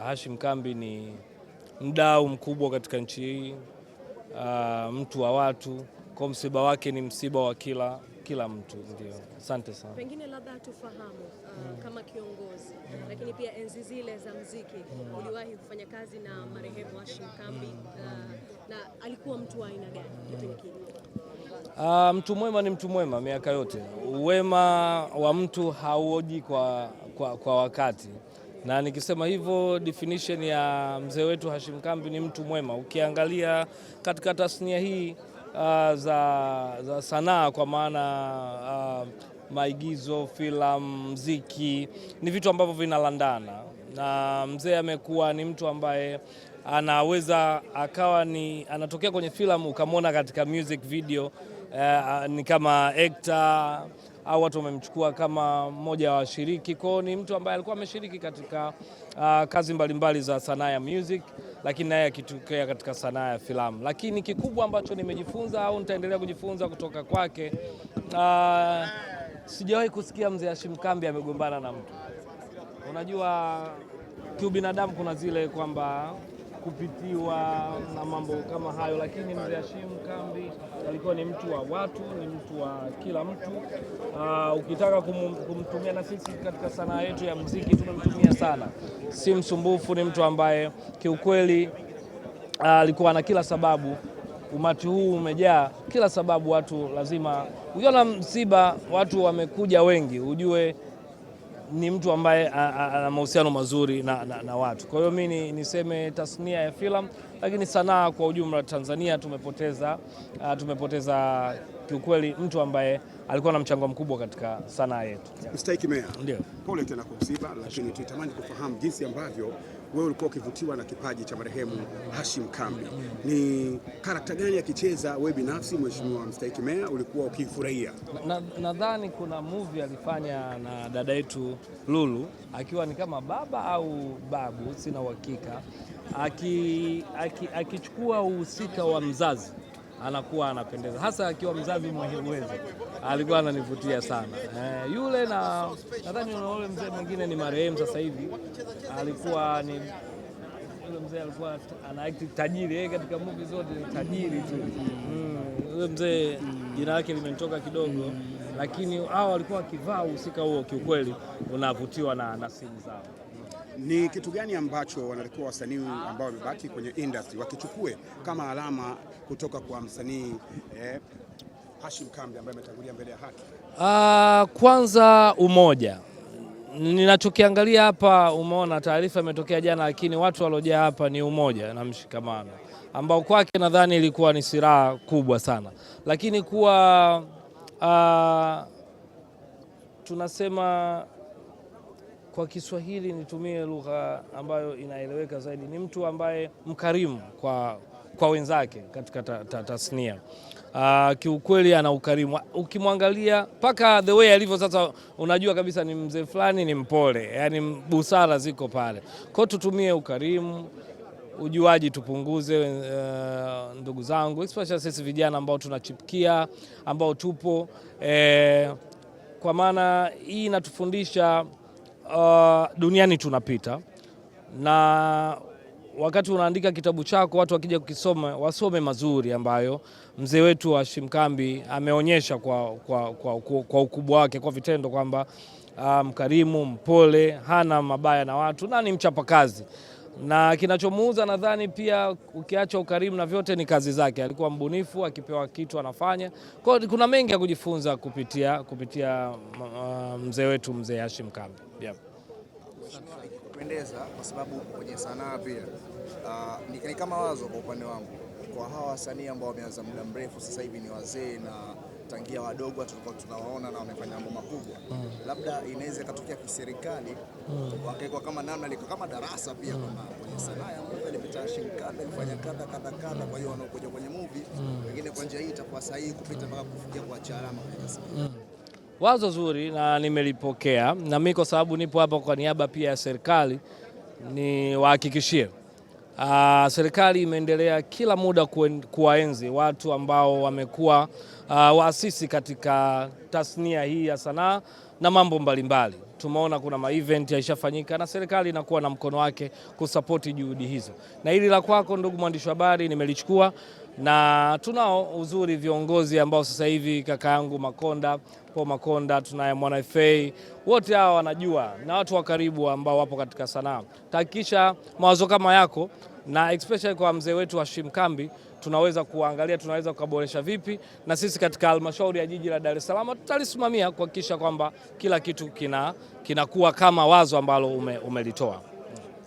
Hashim Kambi ni mdau mkubwa katika nchi hii, mtu wa watu, kwa msiba wake ni msiba wa kila mtu. Ndio, asante sana. Pengine labda tufahamu kama kiongozi, lakini pia enzi zile za muziki uliwahi kufanya kazi na marehemu Hashim Kambi, na alikuwa mtu wa aina gani? Mtu mwema ni mtu mwema miaka yote. Uwema wa mtu hauoji kwa wakati, na nikisema hivyo definition ya mzee wetu Hashim Kambi ni mtu mwema. Ukiangalia katika tasnia hii za sanaa, kwa maana maigizo, filamu, muziki, ni vitu ambavyo vinalandana, na mzee amekuwa ni mtu ambaye anaweza akawa anatokea kwenye filamu ukamwona katika music video ni kama actor, au watu wamemchukua kama mmoja wa washiriki. Kwa ni mtu ambaye alikuwa ameshiriki katika kazi mbalimbali za sanaa ya music, lakini naye akitokea katika sanaa ya filamu. Lakini kikubwa ambacho nimejifunza au nitaendelea kujifunza kutoka kwake, sijawahi kusikia mzee Hashim Kambi amegombana na mtu. Unajua kiubinadamu kuna zile kwamba kupitiwa na mambo kama hayo, lakini mzee Hashim Kambi alikuwa ni mtu wa watu, ni mtu wa kila mtu. Ukitaka kumtumia, na sisi katika sanaa yetu ya muziki tumemtumia sana, si msumbufu, ni mtu ambaye kiukweli alikuwa na kila sababu. Umati huu umejaa kila sababu, watu lazima, ukiona msiba watu wamekuja wengi, ujue ni mtu ambaye ana mahusiano mazuri na watu. Kwa hiyo mimi niseme tasnia ya filamu, lakini sanaa kwa ujumla Tanzania tumepoteza kiukweli mtu ambaye alikuwa na mchango mkubwa katika sanaa yetu. Mstahiki Meya, ndio pole tena kwa msiba, lakini tunatamani kufahamu jinsi ambavyo wewe ulikuwa ukivutiwa na kipaji cha marehemu Hashim Kambi. Ni karakta gani akicheza wewe binafsi, Mheshimiwa Mstahiki Meya, ulikuwa ukifurahia? Nadhani kuna movie alifanya na dada yetu Lulu akiwa ni kama baba au babu, sina uhakika, akichukua uhusika wa mzazi anakuwa anapendeza, hasa akiwa mzazi mwenye uwezo. Alikuwa ananivutia sana yule, na nadhani yule mzee mwingine ni marehemu sasa hivi, alikuwa ni yule mzee alikuwa ana act tajiri, katika movie zote tajiri tu. Yule mzee jina lake limenitoka kidogo, lakini hao walikuwa wakivaa uhusika huo, kiukweli unavutiwa na simu zao. Ni kitu gani ambacho wanatakiwa wasanii ambao wamebaki kwenye industry wakichukue kama alama kutoka kwa msanii Hashim Kambi ambaye ametangulia mbele ya haki? Kwanza umoja. Ninachokiangalia hapa, umeona taarifa imetokea jana, lakini watu waliojaa hapa ni umoja na mshikamano ambao kwake nadhani ilikuwa ni silaha kubwa sana. Lakini kuwa tunasema kwa Kiswahili, nitumie lugha ambayo inaeleweka zaidi, ni mtu ambaye mkarimu kwa wenzake katika tasnia. Kiukweli ana ukarimu, ukimwangalia paka the way alivyo sasa, unajua kabisa ni mzee fulani, ni mpole, yani busara ziko pale. Kwa tutumie ukarimu, ujuaji tupunguze, ndugu zangu, especially sisi vijana ambao tunachipukia, ambao tupo, kwa maana hii inatufundisha duniani tunapita, na wakati unaandika kitabu chako watu wakija kukisoma wasome mazuri ambayo mzee wetu Hashim Kambi ameonyesha kwa ukubwa wake, kwa vitendo, kwamba mkarimu, mpole, hana mabaya na watu, na ni mchapakazi. Na kinachomuuza nadhani pia, ukiacha ukarimu na vyote, ni kazi zake. Alikuwa mbunifu, akipewa kitu anafanya. Kwa kuna mengi ya kujifunza kupitia mzee wetu, mzee Hashim Kambi. Kupendeza kwa sababu kwenye sanaa pia ni kama wazo kwa upande wangu, kwa hawa wasanii ambao wameanza muda mrefu, sasa hivi ni wazee na tangia wadogo tulikuwa tunawaona na wamefanya mambo makubwa. Labda inaweza katokea kiserikali wakawekwa kama namna liko kama darasa pia, kama kwenye sanaa ya movie alipita Hashim Kambi alifanya kadha, kwa hiyo wanaokuja kwenye movie wengine kwa njia hii itakuwa sahihi kupita mpaka kufikia kuacha alama kwenye sanaa. Wazo zuri na nimelipokea, na mimi kwa sababu nipo hapa kwa niaba pia ya serikali, ni wahakikishie serikali imeendelea kila muda kuwaenzi watu ambao wamekuwa waasisi katika tasnia hii ya sanaa na mambo mbalimbali. tumeona kuna ma-event yaishafanyika na serikali inakuwa na mkono wake kusapoti juhudi hizo. Na hili la kwako ndugu mwandishi wa habari nimelichukua, na tunao uzuri viongozi ambao sasa hivi kaka yangu Makonda, Paul Makonda, tunaye Mwana FA, wote hawa wanajua na watu wa karibu ambao wapo katika sanaa. Tahakikisha mawazo kama yako na especially kwa mzee wetu Hashim Kambi tunaweza kuangalia tunaweza kuboresha vipi, na sisi katika halmashauri ya jiji la Dar es Salaam tutalisimamia kuhakikisha kwamba kila kitu kinakuwa kama wazo ambalo umelitoa.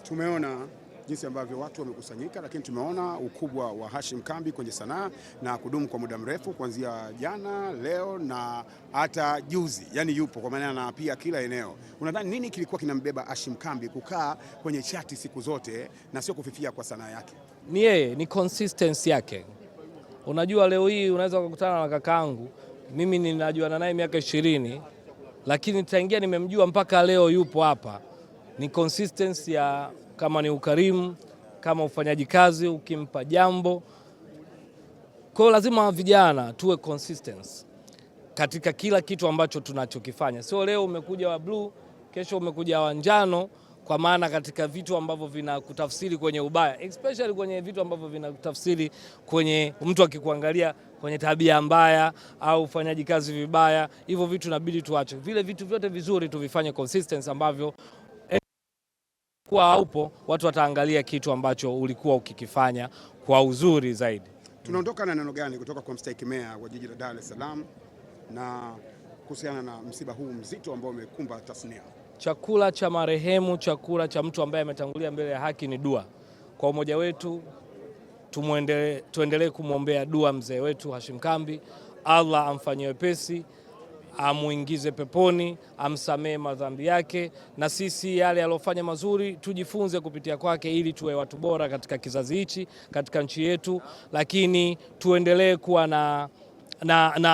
Tumeona jinsi ambavyo watu wamekusanyika, lakini tumeona ukubwa wa Hashim Kambi kwenye sanaa na kudumu kwa muda mrefu kuanzia jana, leo na hata juzi, yani yupo kwa maana na pia kila eneo. Unadhani nini kilikuwa kinambeba Hashim Kambi kukaa kwenye chati siku zote na sio kufifia kwa sanaa yake? Ni yeye, ni consistency yake. Unajua leo hii unaweza kukutana na kakaangu, mimi ninajuana naye miaka 20, lakini tangia nimemjua mpaka leo yupo hapa. Ni consistency ya kama ni ukarimu, kama ufanyaji kazi, ukimpa jambo. Kwa hiyo lazima vijana tuwe consistent katika kila kitu ambacho tunachokifanya. Sio leo umekuja wa blue, kesho umekuja wa njano, kwa maana katika vitu ambavyo vinakutafsiri kwenye ubaya, especially kwenye vitu ambavyo vinakutafsiri kwenye mtu akikuangalia kwenye tabia mbaya au ufanyaji kazi vibaya. Hivyo vitu inabidi tuache. Vile vitu vyote vizuri tuvifanye consistent, ambavyo kwa haupo watu wataangalia kitu ambacho ulikuwa ukikifanya kwa uzuri zaidi. Tunaondoka na neno gani kutoka kwa mstahiki meya wa jiji la Dar es Salaam na kuhusiana na msiba huu mzito ambao umekumba tasnia? Chakula cha marehemu, chakula cha mtu ambaye ametangulia mbele ya haki ni dua. Kwa umoja wetu tuendelee kumwombea dua mzee wetu Hashim Kambi. Allah amfanyie wepesi, amuingize peponi, amsamee madhambi yake, na sisi yale aliyofanya mazuri tujifunze kupitia kwake ili tuwe watu bora katika kizazi hichi, katika nchi yetu, lakini tuendelee kuwa na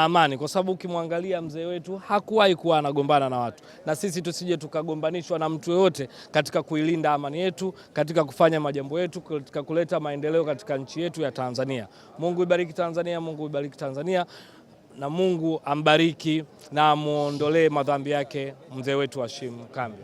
amani, kwa sababu ukimwangalia mzee wetu hakuwahi kuwa anagombana na watu, na sisi tusije tukagombanishwa na mtu yoyote katika kuilinda amani yetu, katika kufanya majambo yetu, katika kuleta maendeleo katika nchi yetu ya Tanzania. Mungu ibariki Tanzania, Mungu ibariki Tanzania, na Mungu ambariki na amuondolee madhambi yake mzee wetu Hashim Kambi.